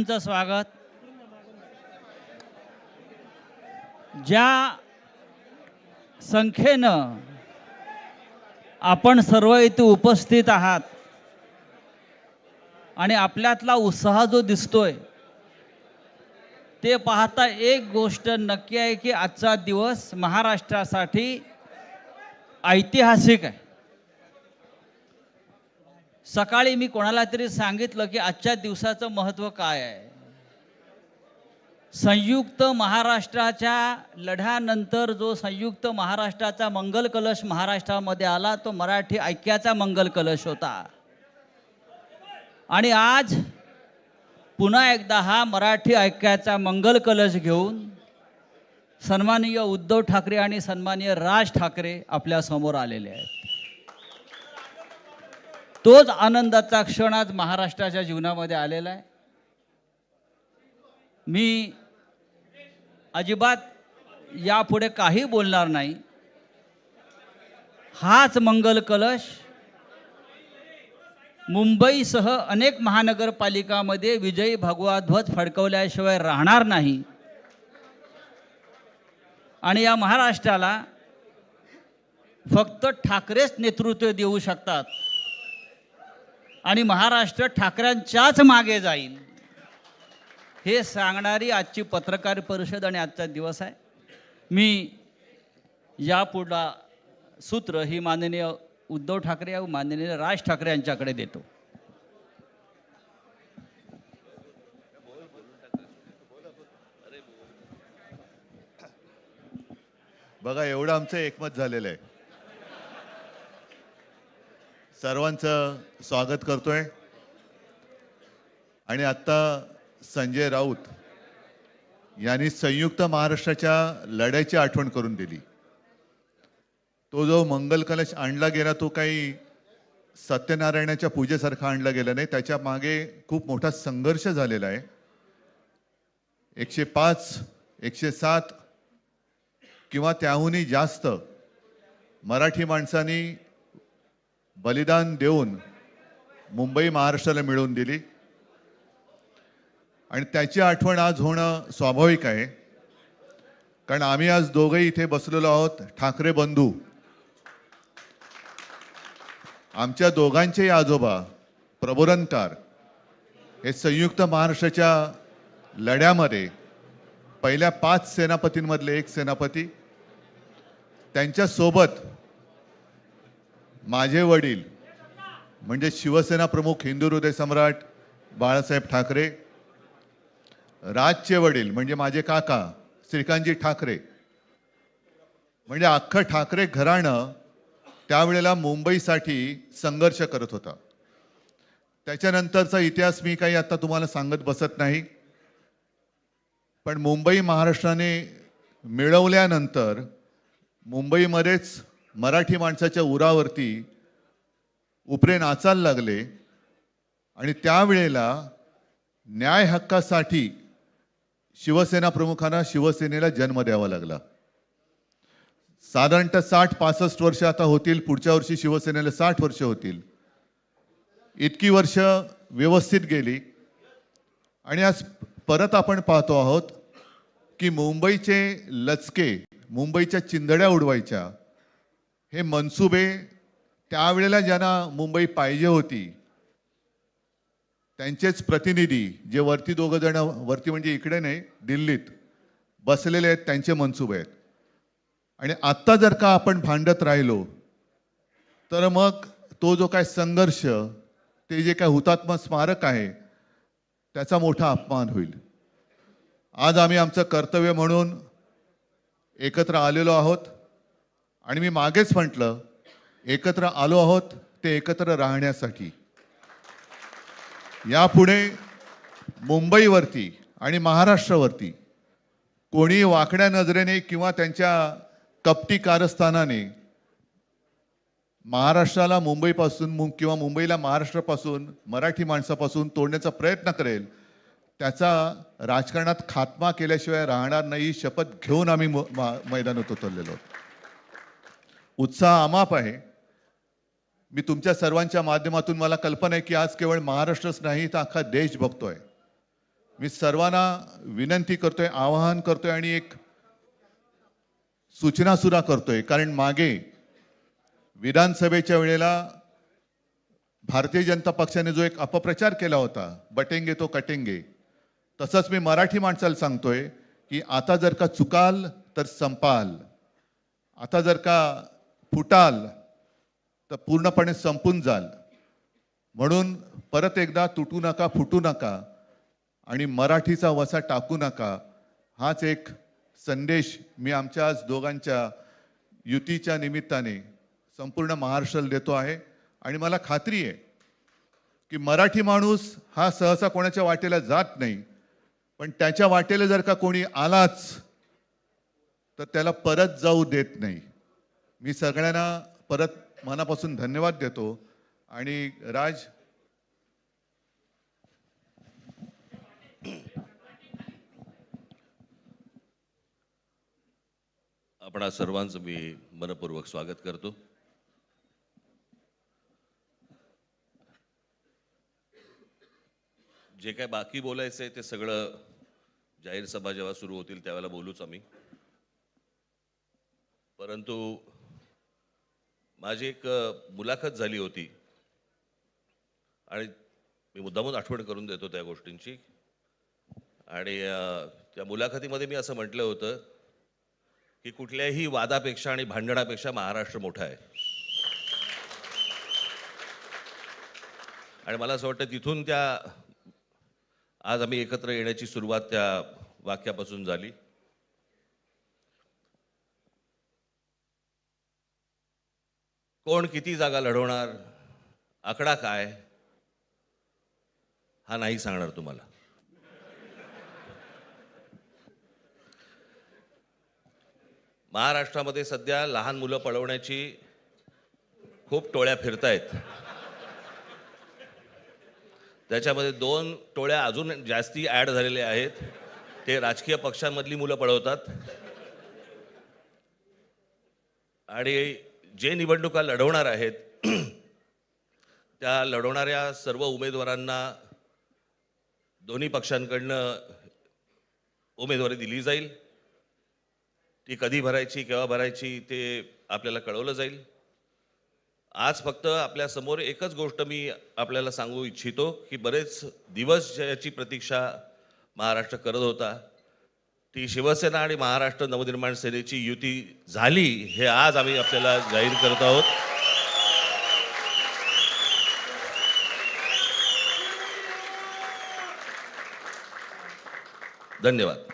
सर्वांचं स्वागत। ज्या संख्येनं आपण सर्व इथे उपस्थित आहात आणि आपल्यातला उत्साह जो दिसतोय ते पाहता एक गोष्ट नक्की आहे की आजचा दिवस महाराष्ट्रासाठी ऐतिहासिक आहे। सकाळी मी कोणाला तरी सांगितलं की आजच्या दिवसाचं महत्त्व काय आहे। संयुक्त महाराष्ट्राच्या लढ्यानंतर जो संयुक्त महाराष्ट्राचा मंगल कलश महाराष्ट्रामध्ये आला तो मराठी ऐक्याचा मंगल कलश होता आणि आज पुन्हा एकदा हा मराठी ऐक्याचा मंगल कलश घेऊन सन्माननीय उद्धव ठाकरे आणि सन्माननीय राज ठाकरे आपल्या समोर आलेले आहेत। तोच आनंदाचा क्षण आज महाराष्ट्राच्या जीवनामध्ये आलेला आहे। मी अजिबात यापुढे काही बोलणार नाही। हाच मंगल कलश मुंबईसह अनेक महानगरपालिकांमध्ये विजयी भगवा ध्वज फडकवल्याशिवाय राहणार नाही आणि या महाराष्ट्राला फक्त ठाकरेच नेतृत्व देऊ शकतात आणि महाराष्ट्र ठाकरेंच्याच मागे जाईल हे सांगणारी आजची पत्रकार परिषद आणि आजचा दिवस आहे। मी यापुढला सूत्र ही माननीय उद्धव ठाकरे व माननीय राज ठाकरे यांच्याकडे देतो। बघा एवढं आमचं एकमत झालेलं आहे। सर्वांचं स्वागत करतोय आणि आता संजय राऊत यांनी संयुक्त महाराष्ट्राच्या लढ्याची आठवण करून दिली। तो जो मंगल कलश आणला गेला तो काही सत्यनारायणाच्या पूजेसारखा आणला गेला नाही, त्याच्या मागे खूप मोठा संघर्ष झालेला आहे। 105 107 किंवा त्याहूनही जास्त मराठी माणसांनी बलिदान देऊन मुंबई महाराष्ट्राला मिळवून दिली आणि त्याची आठवण आज होणं स्वाभाविक आहे, कारण आम्ही आज दोघेही इथे बसलेलो आहोत ठाकरे बंधू। आमच्या दोघांचेही आजोबा प्रबोधनकार हे संयुक्त महाराष्ट्राच्या लढ्यामध्ये पहिल्या 5 सेनापतींमधले एक सेनापती, त्यांच्यासोबत माझे वडील म्हणजे शिवसेना प्रमुख हिंदू हृदय सम्राट बाळासाहेब ठाकरे, राजचे वडील म्हणजे माझे काका श्रीकांतजी ठाकरे, म्हणजे अख्खं ठाकरे घराणं त्यावेळेला मुंबईसाठी संघर्ष करत होता। त्याच्यानंतरचा इतिहास मी काही आता तुम्हाला सांगत बसत नाही, पण मुंबई महाराष्ट्राने मिळवल्यानंतर मुंबईमध्येच मराठी माणसाच्या उरावरती उपरे नाचायला लागले आणि त्यावेळेला न्याय हक्कासाठी शिवसेना प्रमुखांना शिवसेनेला जन्म द्यावा लागला। साधारणतः 60-65 वर्ष आता होतील, पुढच्या वर्षी शिवसेनेला 60 वर्ष होतील। इतकी वर्ष व्यवस्थित गेली आणि आज परत आपण पाहतो आहोत की मुंबईचे लचके, मुंबईच्या चिंधड्या उडवायच्या हे मनसुबे त्यावेळेला ज्यांना मुंबई पाहिजे होती त्यांचेच प्रतिनिधी जे वरती दोघं जण, वरती म्हणजे इकडे नाही दिल्लीत बसलेले आहेत, त्यांचे मनसुबे आहेत। आणि आत्ता जर का आपण भांडत राहिलो तर मग तो जो काय संघर्ष, ते जे काय हुतात्मा स्मारक आहे त्याचा मोठा अपमान होईल। आज आम्ही आमचं कर्तव्य म्हणून एकत्र आलेलो आहोत आणि मी मागेच म्हटलं एकत्र आलो आहोत ते एकत्र राहण्यासाठी। यापुढे मुंबईवरती आणि महाराष्ट्रावरती कोणी वाकड्या नजरेने किंवा त्यांच्या कपटी कारस्थानाने महाराष्ट्राला मुंबईपासून किंवा मुंबईला महाराष्ट्रापासून, मराठी माणसापासून तोडण्याचा प्रयत्न करेल, त्याचा राजकारणात खात्मा केल्याशिवाय राहणार नाही, शपथ घेऊन आम्ही मैदानात उतरलेलो आहोत। उत्साह अमाप आहे। मी तुमच्या सर्वांच्या माध्यमातून, मला कल्पना आहे की आज केवळ महाराष्ट्रच नाही तर अख्खा देश बघतोय। मी सर्वांना विनंती करतोय, आवाहन करतोय आणि एक सूचना सुद्धा करतोय, कारण मागे विधानसभेच्या वेळेला भारतीय जनता पक्षाने जो एक अपप्रचार केला होता, बटेंगे तो कटेंगे, तसंच मी मराठी माणसाला सांगतोय की आता जर का चुकाल तर संपाल, आता जर का फुटाल तर पूर्णपणे संपून जाल. म्हणून परत एकदा तुटू नका, फुटू नका आणि मराठीचा वसा टाकू नका, हाच एक संदेश मी आमच्या आज दोघांच्या युतीच्या निमित्ताने संपूर्ण महाराष्ट्राला देतो आहे. आणि मला खात्री आहे की मराठी माणूस हा सहसा कोणाच्या वाटेला जात नाही, पण त्याच्या वाटेला जर का कोणी आलाच तर त्याला परत जाऊ देत नाही. मी सगळ्यांना परत मनापासून धन्यवाद देतो. आणि राज, आपणा सर्वांचं मी मनपूर्वक स्वागत करतो. जे काय बाकी बोलायचं आहे ते सगळं जाहीर सभा जेव्हा सुरू होतील त्यावेळेला बोलूच आम्ही. परंतु माझी एक मुलाखत झाली होती आणि मी मुद्दामून आठवण करून देतो त्या गोष्टींची. आणि त्या मुलाखतीमध्ये मी असं म्हटलं होतं की कुठल्याही वादापेक्षा आणि भांडणापेक्षा महाराष्ट्र मोठा आहे. आणि मला असं वाटतं तिथून त्या आज आम्ही एकत्र येण्याची सुरुवात त्या वाक्यापासून झाली. कोण किती जागा लढवणार, आकडा काय, हा नाही सांगणार तुम्हाला. महाराष्ट्रामध्ये सध्या लहान मुलं पळवण्याची खूप टोळ्या फिरतायत. त्याच्यामध्ये 2 टोळ्या अजून जास्ती ॲड झालेल्या आहेत. ते राजकीय पक्षांमधली मुलं पळवतात आणि जे निवडणुका लढवणार आहेत त्या लढवणाऱ्या सर्व उमेदवारांना दोन्ही पक्षांकडनं उमेदवारी दिली जाईल. ती कधी भरायची, केव्हा भरायची ते आपल्याला कळवलं जाईल. आज फक्त आपल्या समोर एकच गोष्ट मी आपल्याला सांगू इच्छितो की बरेच दिवस ज्याची प्रतीक्षा महाराष्ट्र करत होता, ती शिवसेना आणि महाराष्ट्र नवनिर्माण सेनेची युती झाली, हे आज आम्ही आपल्याला जाहीर करत आहोत. धन्यवाद.